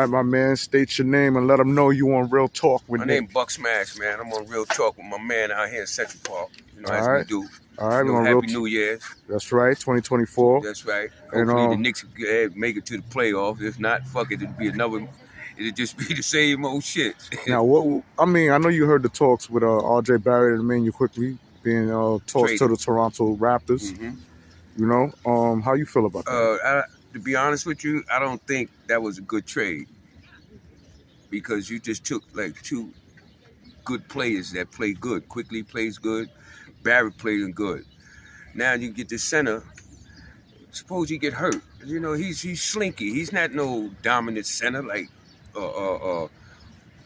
right, my man. State your name and let them know you on Real Talk with My Nick. name Buck Smash, man. I'm on Real Talk with my man out here in Central Park. You know, All as right. we do. All right, we're on Happy Real New Year's. That's right, 2024. That's right. And, Hopefully the Knicks make it to the playoffs. If not, fuck it. It'll just be the same old shit. Now, I know you heard the talks with R.J. Barrett and Immanuel Quickley being tossed to the Toronto Raptors. Mm-hmm. You know, how you feel about that? To be honest with you, I don't think that was a good trade because you just took like two good players that play good. Quickley plays good. Barrett playing good. Now you get the center. Suppose he get hurt. You know, he's slinky. He's not no dominant center like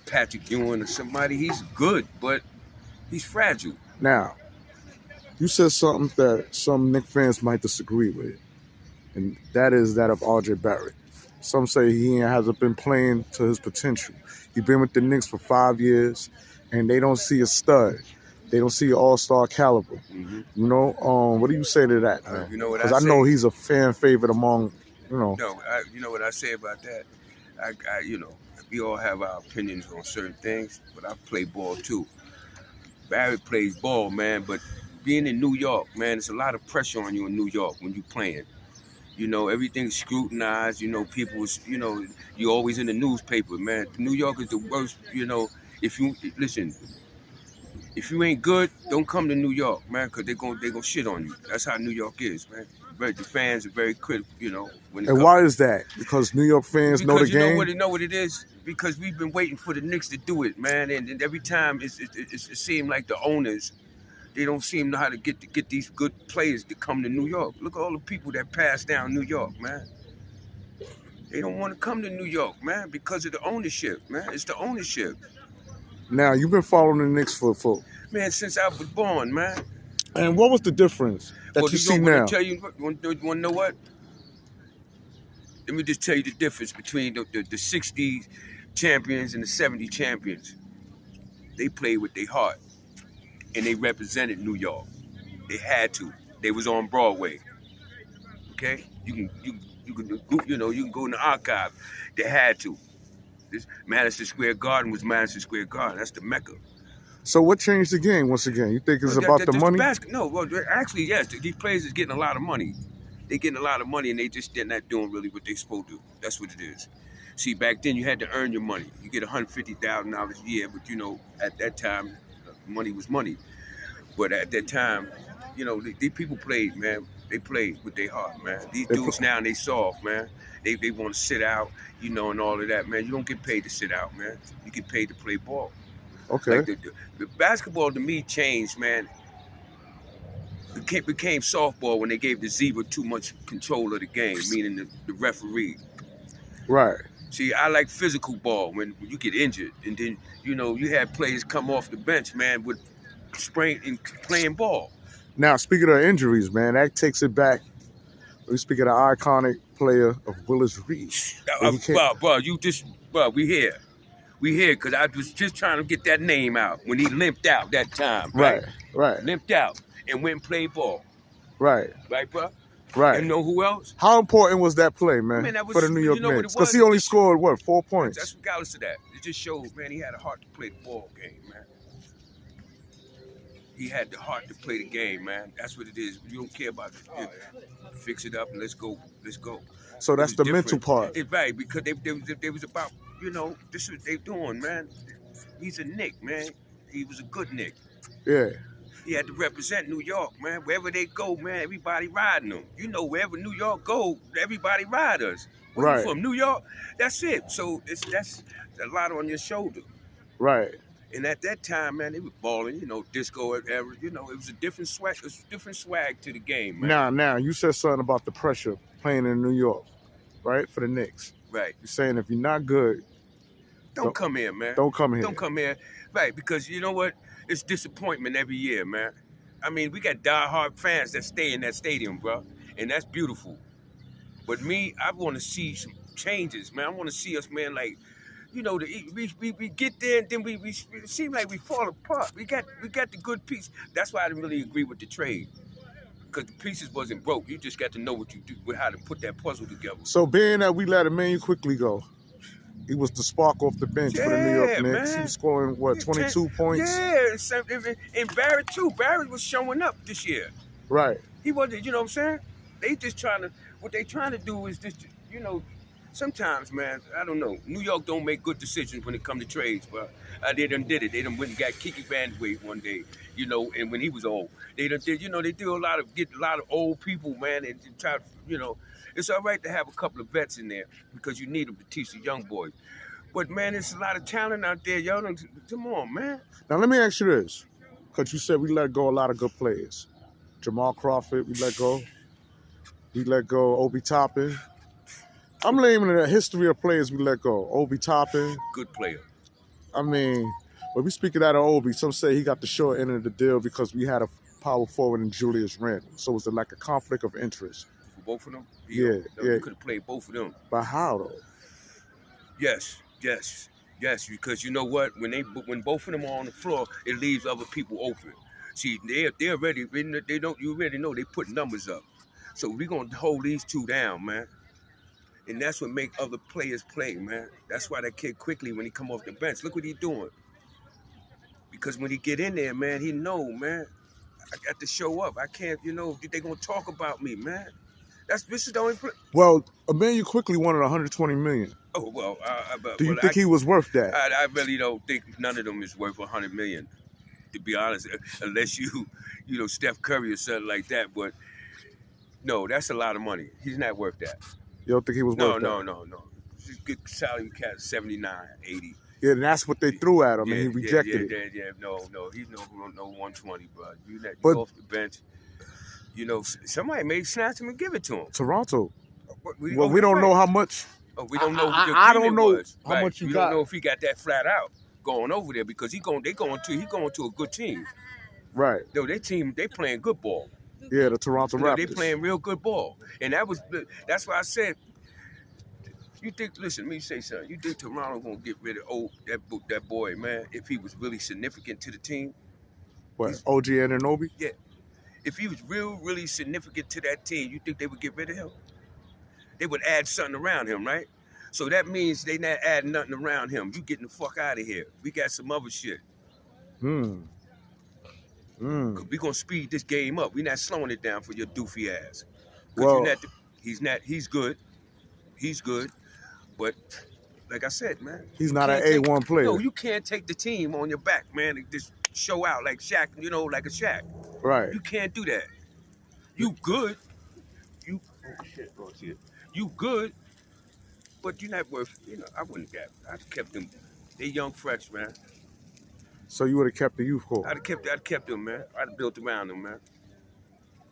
Patrick Ewing or somebody. He's good, but he's fragile. Now, you said something that some Knicks fans might disagree with, and that is that of R.J. Barrett. Some say he hasn't been playing to his potential. He's been with the Knicks for 5 years, and they don't see a stud. They don't see an all-star caliber. Mm-hmm. You know, what do you say to that, man? You know what Because I know he's a fan favorite among, you know. No, you know what I say about that? You know, we all have our opinions on certain things, but I play ball too. Barrett plays ball, man, but being in New York, man, there's a lot of pressure on you in New York when you're playing. You know, everything's scrutinized. You know, people, you're always in the newspaper, man. New York is the worst, you know. If you ain't good, don't come to New York, man, because they're gonna shit on you. That's how New York is, man. But the fans are very critical, you know. And why is that? Because New York fans know the game? Because you know what it is? Because we've been waiting for the Knicks to do it, man. And every time it seems like the owners, they don't seem to know how to get these good players to come to New York. Look at all the people that pass down New York, man. They don't want to come to New York, man, because of the ownership, man. It's the ownership. Now, you've been following the Knicks for man, since I was born, man. And what was the difference that you see now? You want to know what? Let me just tell you the difference between the 60s champions and the 70 champions. They played with their heart, and they represented New York. They had to. They was on Broadway. Okay, you can go in the archive. They had to. This Madison Square Garden was Madison Square Garden. That's the Mecca. So what changed the game once again? You think it's about the money? No, well, actually, yes. These players is getting a lot of money. They're getting a lot of money, and they're not doing really what they're supposed to do. That's what it is. See, back then you had to earn your money. You get $150,000 a year, but you know, at that time, money was money. But at that time, you know, these people played, man. They played with their heart, man. These dudes now, they soft, man. They want to sit out, you know, and all of that, man. You don't get paid to sit out, man. You get paid to play ball. Okay. Like the basketball to me changed, man. It became softball when they gave the zebra too much control of the game, meaning the referee. Right. See, I like physical ball when you get injured, and then you know you had players come off the bench, man, with sprain and playing ball. Now, speaking of injuries, man, that takes it back. We speak of the iconic player of Willis Reed. We here. We here because I was just trying to get that name out when he limped out that time. Right. Limped out and went and played ball. Right, bro? Right. And know who else? How important was that play, man, for the New York Knicks? Because he only scored, 4 points? That's regardless of that. It just showed, man, he had a heart to play the ball game, man. He had the heart to play the game, man. That's what it is. You don't care about it. Fix it up and let's go. So that's the mental part. Right, because they was about, you know, this is what they doing, man. He's a Knick, man. He was a good Knick. Yeah. He had to represent New York, man. Wherever they go, man, everybody riding them. You know, wherever New York go, everybody ride us. Where right. you from? New York? That's it. So that's a lot on your shoulder. Right. And at that time, man, they were balling, you know, disco era. You know, it was a different swag to the game, man. Now, you said something about the pressure playing in New York, right, for the Knicks. Right. You're saying if you're not good, don't come here, man. Don't come here. Don't come here. Right, because you know what? It's disappointment every year, man. I mean, we got diehard fans that stay in that stadium, bro, and that's beautiful. But me, I want to see some changes, man. I want to see us, man, like, you know, we get there and then we it seem like we fall apart. We got the good piece. That's why I didn't really agree with the trade, because the pieces wasn't broke. You just got to know what you do, how to put that puzzle together. So being that we let Immanuel Quickley go, He was the spark off the bench for the New York Yeah, Knicks. He man. was scoring, what, Yeah, 22 points? Yeah, and Barrett too. Barrett was showing up this year. Right. He wasn't, you know what I'm saying? They just trying to, what they trying to do is just, you know, sometimes, man, I don't know. New York don't make good decisions when it come to trades, but they done did it. They done went and got Kiki Vandeweghe one day, you know, and when he was old. They done did, you know, they do get a lot of old people, man, and try to, you know, it's all right to have a couple of vets in there because you need them to teach the young boys. But, man, there's a lot of talent out there. Y'all don't, come on, man. Now, let me ask you this, because you said we let go a lot of good players. Jamal Crawford, we let go. We let go Obi Toppin. I'm naming a history of players we let go. Obi Toppin. Good player. I mean, when we speak of that of Obi, some say he got the short end of the deal because we had a power forward in Julius Randle. So was it like a conflict of interest? For both of them? Yeah. You could have played both of them. But how, though? Yes, because you know what? When both of them are on the floor, it leaves other people open. See, they're already, they don't, you already know they put numbers up. So we're going to hold these two down, man. And that's what make other players play, man. That's why that kid Quickley, when he come off the bench, look what he doing. Because when he get in there, man, he know, man, I got to show up. I can't, you know, they going to talk about me, man. This is the only play. Well, Immanuel Quickley wanted $120 million. Oh, well, Do you think he was worth that? I really don't think none of them is worth $100 million, to be honest, unless you know, Steph Curry or something like that. But no, that's a lot of money. He's not worth that. You don't think he was worth that? No. Good salary cap, 79, 80. Yeah, and that's what they threw at him, and he rejected it. Yeah. No, he's no 120, bro. You But- off the bench. You know, somebody may snatch him and give it to him. Toronto. We don't know how much. We don't know. I don't know how much you got. We don't know if he got that flat out going over there because he going to a good team. Right. No, they playing good ball. Yeah, the Toronto Raptors. They playing real good ball, and that's why I said. You think? Listen, let me say something. You think Toronto gonna get rid of that boy, man? If he was really significant to the team. What? OG Anunoby? Yeah. If he was really significant to that team, you think they would get rid of him? They would add something around him, right? So that means they not adding nothing around him. You getting the fuck out of here. We got some other shit. We gonna speed this game up. We not slowing it down for your doofy ass. Well, he's good. He's good. But like I said, man. He's not an A1 player. No, you can't take the team on your back, man, and just show out like Shaq, you know, like a Shaq. Right. You can't do that. You good. You good, but you're not worth, you know, I wouldn't have. I'd kept them. They young, fresh, man. So you would have kept the youth core? I'd have kept them, man. I'd have built around them, man.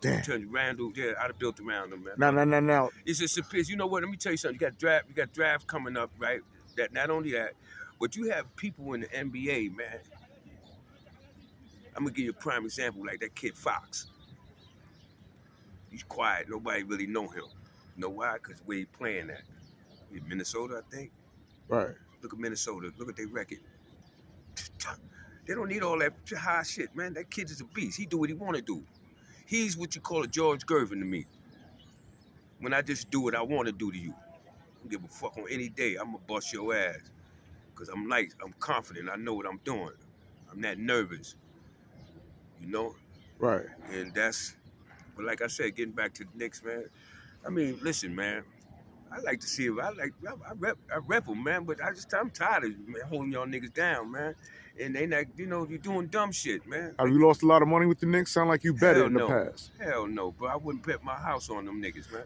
Damn. I'm telling you, Randall, yeah, I'd have built around them, man. No. It's just a piss. You know what? Let me tell you something. You got draft coming up, right? That not only that, but you have people in the NBA, man. I'm gonna give you a prime example, like that kid Fox. He's quiet. Nobody really know him. You know why? Because where he playing at? In Minnesota, I think. Right. Look at Minnesota. Look at their record. They don't need all that high shit, man. That kid is a beast. He do what he want to do. He's what you call a George Gervin to me. When I just do what I want to do to you. I don't give a fuck on any day. I'm going to bust your ass. Because I'm confident. I know what I'm doing. I'm not nervous. You know? Right. And but like I said, getting back to the Knicks, man. I mean, listen, man. I like to see it. I rep them, man. But I'm tired of holding y'all niggas down, man. And they not, you know, you're doing dumb shit, man. Have you lost a lot of money with the Knicks? Sound like you bet it in the past. Hell no, bro. I wouldn't bet my house on them niggas, man.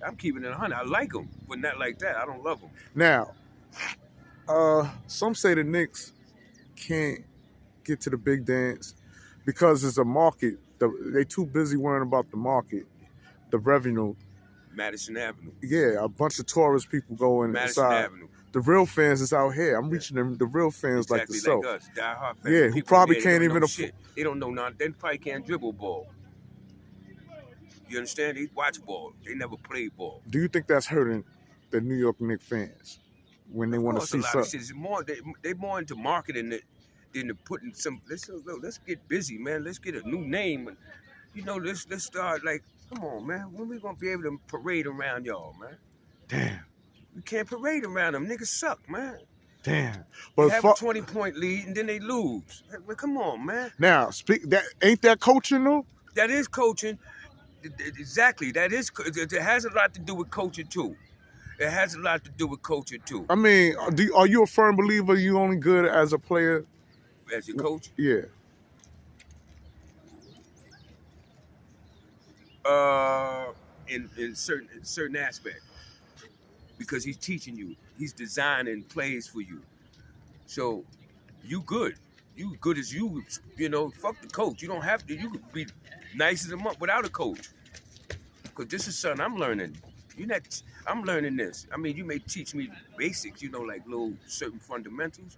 I'm keeping it 100. I like them, but not like that. I don't love them. Now, some say the Knicks can't get to the big dance because it's a market. They too busy worrying about the market, the revenue. Madison Avenue. Yeah, a bunch of tourist people going Madison inside. Avenue. The real fans is out here. I'm reaching them. The real fans Exactly like yourself. like us, die-hard fans. Yeah, who People probably there, can't they don't even know afford. shit. They don't know nothing. They probably can't dribble ball. You understand? They watch ball. They never play ball. Do you think that's hurting the New York Knicks fans when they want to see something? They more into marketing than to putting some. Let's get busy, man. Let's get a new name, and you know, let's start like, come on, man. When we gonna be able to parade around y'all, man? Damn. You can't parade around them. Niggas suck, man. Damn. They But have a 20-point lead and then they lose. Man, come on, man. now, ain't that coaching though? That is coaching. Exactly. That is. It has a lot to do with coaching too. It has a lot to do with coaching too. I mean, are you a firm believer you only good as a player? As your coach, Yeah. in certain aspect, because he's teaching you, he's designing plays for you. So you good. You good as you know. Fuck the coach. You don't have to. You could be nice as a month without a coach. Cause this is something I'm learning. You're not. I'm learning this. I mean, you may teach me basics, you know, like little certain fundamentals,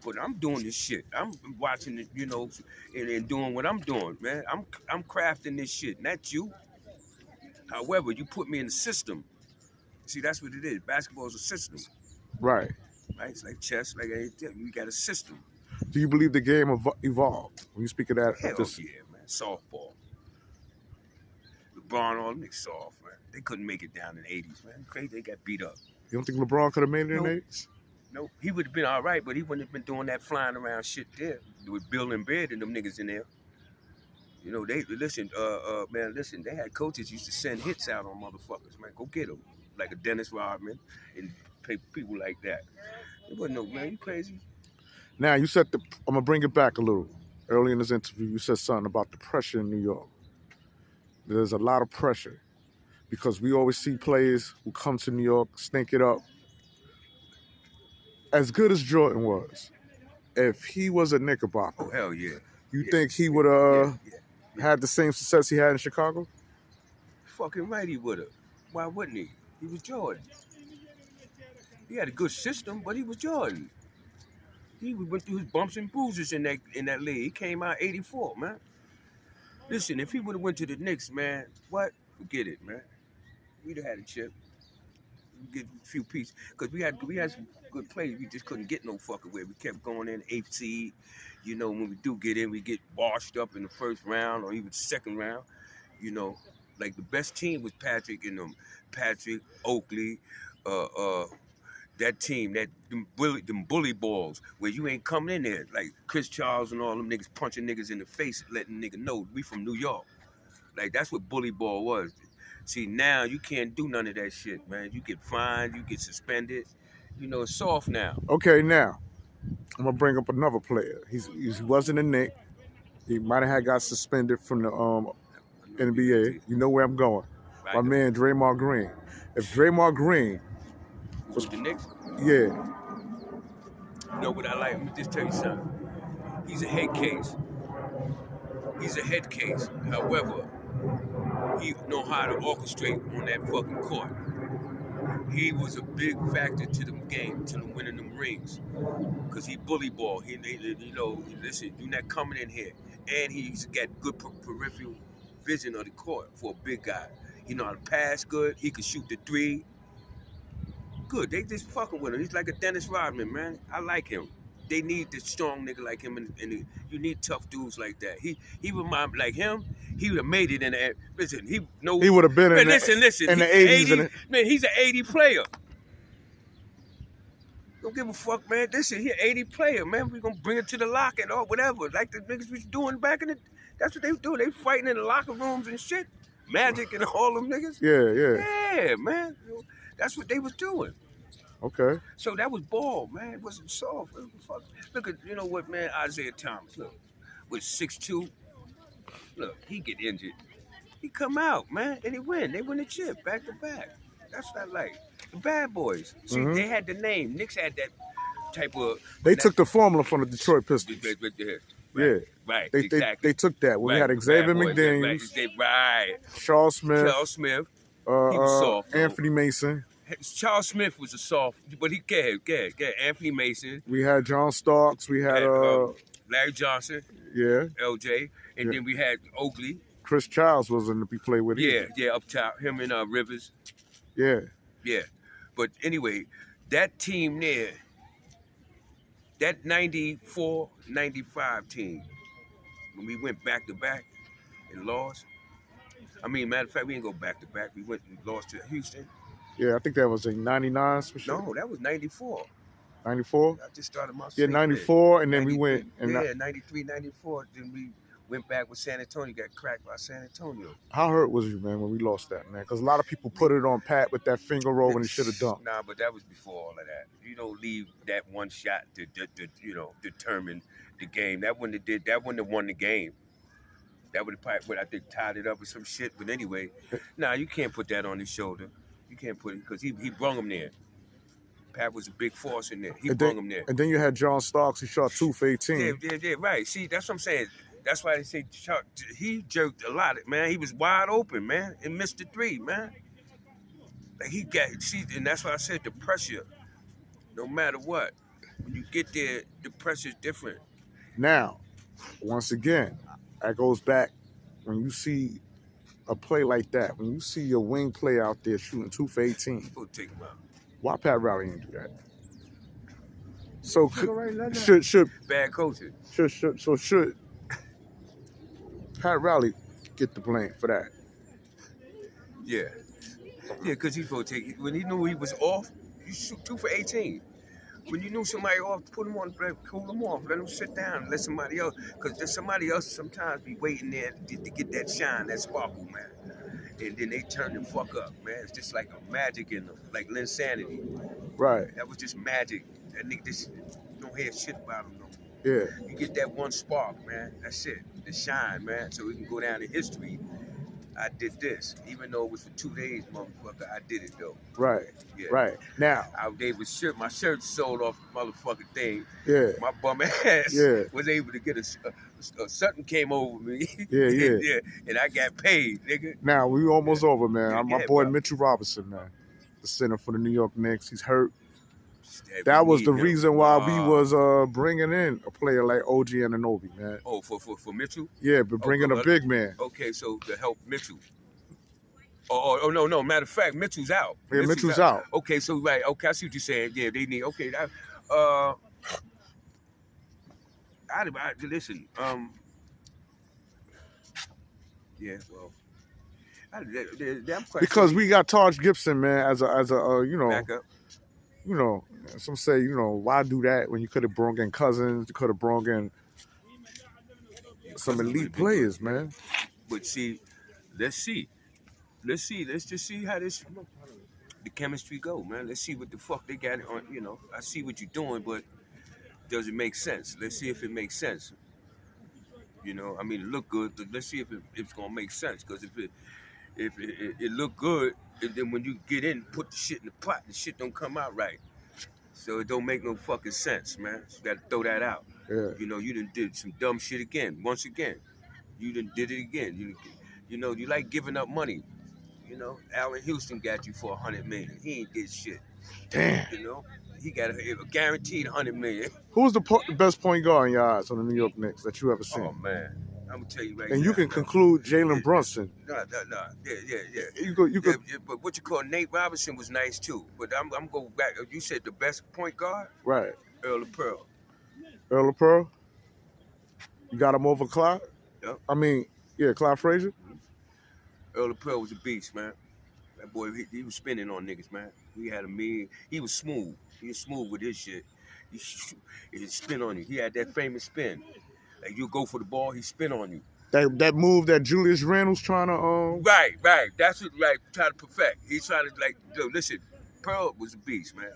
but I'm doing this shit. I'm watching it, you know, and doing what I'm doing, man. I'm crafting this shit, not you. However, you put me in the system. See, that's what it is. Basketball is a system, Right. right? It's like chess, like anything. We got a system. Do you believe the game evolved? When you speak of that, Hell yeah, man. Softball. LeBron, all them niggas soft, man. They couldn't make it down in the 80s, man. Crazy, they got beat up. You don't think LeBron could have made it in Nope. the 80s? No, he would have been all right, but he wouldn't have been doing that flying around shit there with Bill and Beard and them niggas in there. You know, they listen, man. Listen, they had coaches used to send hits out on motherfuckers, man. Go get them, like a Dennis Rodman and people like that. It wasn't no man. You crazy? Now you said I'm gonna bring it back a little. Early in this interview, you said something about the pressure in New York. There's a lot of pressure because we always see players who come to New York, stink it up. As good as Jordan was, if he was a Knickerbocker, Oh hell yeah. you Yeah. think he would have Yeah. had the same success he had in Chicago? Fucking right, he would have. Why wouldn't he? He was Jordan. He had a good system, but he was Jordan. He went through his bumps and bruises in that league. He came out 84, man. Listen, if he would have went to the Knicks, man, what? Forget it, man. We'd have had a chip. Get a few pieces. Because we had some good plays. We just couldn't get no fucking way. We kept going in 8th seed. You know, when we do get in, we get washed up in the first round or even second round. You know, like the best team was Patrick and them. Patrick, Oakley, that team, them bully balls where you ain't coming in there. Like Chris Charles and all them niggas punching niggas in the face, letting niggas know we from New York. Like that's what bully ball was. See, now you can't do none of that shit, man. You get fined, you get suspended. You know, it's soft now. Okay, now I'm gonna bring up another player. He wasn't a Knick. He might have got suspended from the NBA. You know where I'm going. Right. My man Draymond Green. If Draymond Green was the Knicks, yeah. You know what I like? Let me just tell you something. He's a head case. He's a head case. However, he know how to orchestrate on that fucking court. He was a big factor to them game, to them winning them rings. Cause he bully ball. You know, listen, you're not coming in here. And he's got good peripheral vision of the court for a big guy. He know how to pass good. He can shoot the three. Good. They just fucking with him. He's like a Dennis Rodman, man. I like him. They need the strong nigga like him, and you need tough dudes like that. He remind like him. He would have made it in the. Listen, he would have been man, in listen, in the 80s. Man, he's an 80 player. Don't give a fuck, man. Listen, he an 80 player, man. We gonna bring it to the locker or whatever. Like the niggas was doing back in the. That's what they do. They fighting in the locker rooms and shit. Magic and all them niggas. Yeah, man. That's what they was doing. Okay. So that was ball, man. It wasn't soft. It was fuck. Look at, you know what, man? Isaiah Thomas, look, with 6'2". Look, he get injured. He come out, man, and he win. They win the chip back to back. That's what I like. The bad boys. See, they had the name. Knicks had that type of. They took the formula from the Detroit Pistons. Right. Right. Exactly. They took that. We had Xavier McDaniels. Right. Charles Smith. He was soft. Anthony Mason. Charles Smith was a soft, but he get Anthony Mason. We had John Starks. We had Larry Johnson. Yeah. LJ, and then we had Oakley. Chris Childs was in the play with him. Yeah, up top. Him and Rivers. Yeah. Yeah. But anyway, that team there, that 94-95 team, when we went back to back and lost. I mean, matter of fact, we didn't go back to back. We went and lost to Houston. Yeah, I think that was in '99. No, that was 94. '94. I just started my Yeah, sixth grade. '94, and then we 93, went. And yeah, 93, 94. Then we went back with San Antonio, got cracked by San Antonio. how hurt was you, man, when we lost that, man? Because a lot of people put it on Pat with that finger roll when he should have dunked. Nah, but that was before all of that. You don't leave that one shot to determine the game. That wouldn't have did. That wouldn't have won the game. That would have probably, I think, tied it up with some shit. But anyway, nah, you can't put that on his shoulder. You can't put it because he brung him there. Pat was a big force in there. He brung him there. And then you had John Starks. He shot 2 for 18. Yeah, right. See, that's what I'm saying. That's why they say Chuck, he jerked a lot, man. He was wide open, man, and missed the three, man. Like and that's why I said the pressure, no matter what, when you get there, the pressure's different. Now, once again, that goes back when you see a play like that, when you see your wing play out there shooting 2 for 18. Go take him out. Why Pat Riley didn't do that? So should bad coaching. Should Pat Riley get the blame for that? Yeah, because he's gonna take it. When he knew he was off, you shoot 2 for 18. When you knew somebody off, put him on, cool him off, let him sit down, let somebody else, because there's somebody else sometimes be waiting there to get that shine, that sparkle, man. And then they turn the fuck up, man. It's just like a magic in them, like Linsanity. Right. That was just magic. That nigga just don't hear shit about him no more. Yeah. You get that one spark, man. That's it. The shine, man. So we can go down in history. I did this, even though it was for 2 days, motherfucker. I did it though. Right. Yeah. Right. Now. My shirt sold off the motherfucking thing. Yeah. My bum ass was able to get something came over me. Yeah. And I got paid, nigga. Now we almost over, man. Yeah, my boy bro. Mitchell Robinson, man, the center for the New York Knicks. He's hurt. That was the reason why we was bringing in a player like OG Anunoby, man. Oh, for Mitchell? Yeah, but bringing a big man. Okay, so to help Mitchell. Oh, no. Matter of fact, Mitchell's out. Yeah, Mitchell's out. Okay, so right. Okay, I see what you're saying. Yeah, they need. Okay, listen. Yeah, well. Because we got Taj Gibson, man, as a backup. Some say, why do that when you could have brought in Cousins, you could have brought in some elite players, man. But see, let's just see how the chemistry go, man. Let's see what the fuck they got on. I see what you're doing, but does it make sense? Let's see if it makes sense. I mean, it look good, but let's see if it's gonna make sense. Because if it look good, and then when you get in, put the shit in the pot, the shit don't come out right. So it don't make no fucking sense, man. You gotta throw that out. Yeah. You done did some dumb shit again. Once again, you done did it again. You like giving up money. Allen Houston got you for $100 million. He ain't did shit. Damn. He got a guaranteed $100 million. Who's the best point guard in your eyes on the New York Knicks that you ever seen? Oh man, I'm gonna tell you right now. And you can conclude Jalen Brunson. No. Yeah. You could. Yeah, but what you call Nate Robinson was nice too. But I'm going back. You said the best point guard, Right? Earl of Pearl. Earl of Pearl. You got him over Clyde. Yep. I mean, yeah, Clyde Frazier. Earl of Pearl was a beast, man. That boy, he was spinning on niggas, man. He was smooth. He was smooth with his shit. He spin on you. He had that famous spin. Like you go for the ball, he spin on you. That move that Julius Randle's trying to Right. That's what trying to perfect. He's trying to listen. Pearl was a beast, man.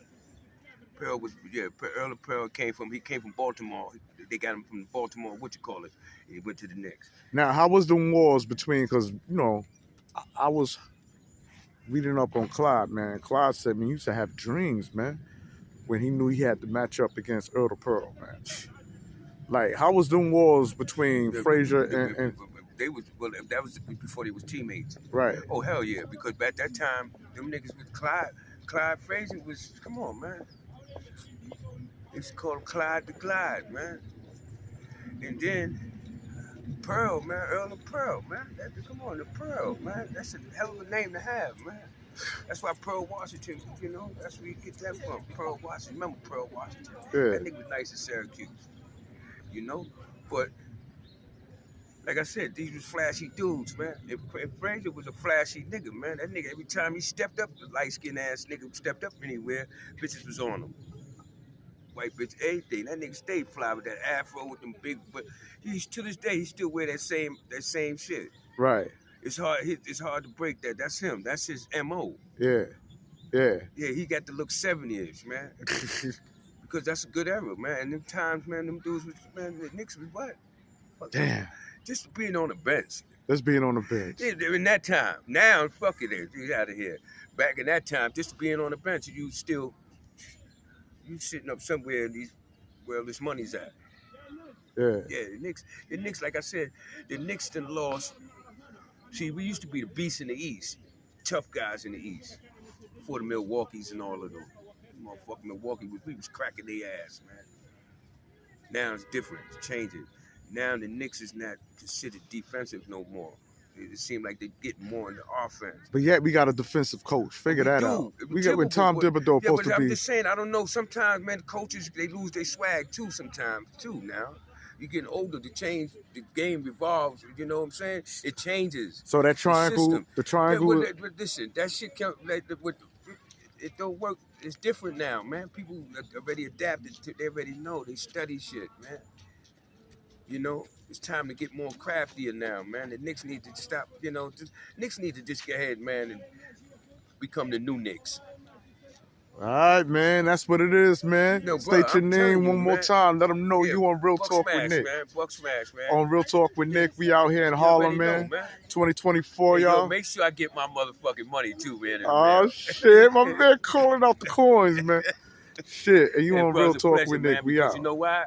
Earl of Pearl came from Baltimore. They got him from Baltimore. He went to the Knicks. Now, how was the wars between? Because I was reading up on Clyde, man. Clyde said, man, he used to have dreams, man, when he knew he had to match up against Earl of Pearl, man. Like, how was the wars between Frazier and that was before they was teammates. Right. Oh hell yeah, because at that time them niggas with Clyde Frazier was, come on, man. It's called Clyde the Glide, man. And then Pearl, man, Earl of Pearl, man. Come on, the Pearl, man. That's a hell of a name to have, man. That's why Pearl Washington, that's where you get that from. Pearl Washington. Remember Pearl Washington? Yeah. That nigga was nice in Syracuse. But Like I said, these was flashy dudes, man. And Frazier was a flashy nigga, man. That nigga, every time he stepped up, the light-skinned ass nigga stepped up anywhere, bitches was on him. White bitch, everything. That nigga stayed fly with that afro with them big, but he's to this day he still wear that same shit. Right. It's hard to break that. That's him. That's his MO. Yeah. Yeah. Yeah, he got to look 70-ish, man. Because that's a good era, man. And them times, man, them dudes was, man, the Knicks was what? Damn. Just being on the bench. Just being on the bench. Yeah, in that time. Now, fuck it, get out of here. Back in that time, just being on the bench, you sitting up somewhere where this money's at. Yeah. Yeah, the Knicks, like I said, the Knicks done lost. See, we used to be the beasts in the East, tough guys in the East, before the Milwaukees and all of them. Motherfucking Milwaukee, we was cracking their ass, man. Now it's different, it's changing. Now the Knicks is not considered defensive no more. It seems like they're getting more in the offense. But yet we got a defensive coach. Figure that out. We got when Tom Thibodeau yeah, supposed to I'm be. just saying, I don't know. Sometimes, man, coaches they lose their swag too. Sometimes too. Now you're getting older. The game evolves. You know what I'm saying? It changes. So that triangle, the triangle. Yeah, but listen, that shit can't. It don't work. It's different now, man. People already adapted to. They already know. They study shit, man. You know, it's time to get more craftier now, man. The Knicks need to stop, Knicks need to just go ahead, man, and become the new Knicks. All right, man. That's what it is, man. No, State your name one more man. time. Let them know Yeah, you on Real Buck Talk Smash, with Nick. Man. Buck Smash, man. On Real Talk with Nick. We out here in You Harlem, already man. know, man. 2024, Hey, y'all. yo, make sure I get my motherfucking money, too, man. Oh, shit. My man calling out the coins, man. Shit. And you Hey, on bro, Real it's a Talk pleasure, with Nick. man, We because out. You know why?